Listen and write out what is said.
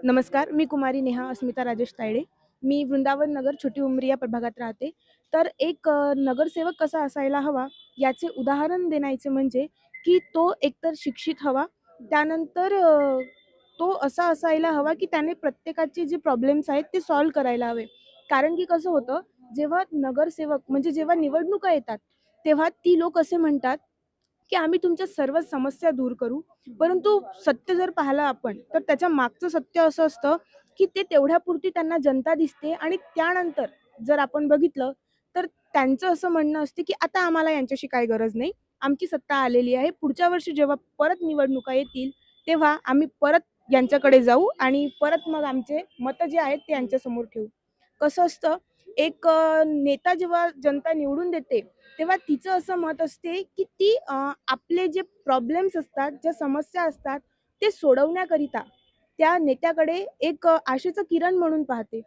नमस्कार, मी कुमारी नेहा अस्मिता राजेश तायडे. मी वृंदावन नगर, छोटी उमरी या प्रभागात राहते. तर एक नगरसेवक कसा असायला हवा, याचे उदाहरण देण्याचे म्हणजे, की तो एकतर शिक्षित हवा, त्यानंतर तो असा असायला हवा, की त्याने प्रत्येकाचे जे प्रॉब्लेम्स आहेत ते सॉल्व्ह करायला हवे. कारण की कसं होतं, जेव्हा नगरसेवक म्हणजे जेव्हा निवडणुका येतात, तेव्हा ती लोक असे म्हणतात, की आम्ही तुमच्या सर्व समस्या दूर करू. परंतु सत्य जर पाहिलं आपण, तर त्याच्या मागचं सत्य असं असतं, की ते तेवढ्यापुरती त्यांना जनता दिसते आणि त्यानंतर जर आपण बघितलं, तर त्यांचं असं म्हणणं असते, की आता आम्हाला यांच्याशी काही गरज नाही. आमची सत्ता आलेली आहे. पुढच्या वर्षी जेव्हा परत निवडणुका येतील, तेव्हा आम्ही परत यांच्याकडे जाऊ आणि परत मग आमचे मतं जे आहेत ते यांच्यासमोर ठेवू. कसं असतं, एक नेता जेव्हा जनता निवडून देते, तेव्हा तिचं असं मत असते, की ती आपले जे प्रॉब्लेम्स असतात, ज्या समस्या असतात, ते सोडवण्याकरिता त्या नेत्याकडे एक आशेचं किरण म्हणून पाहते.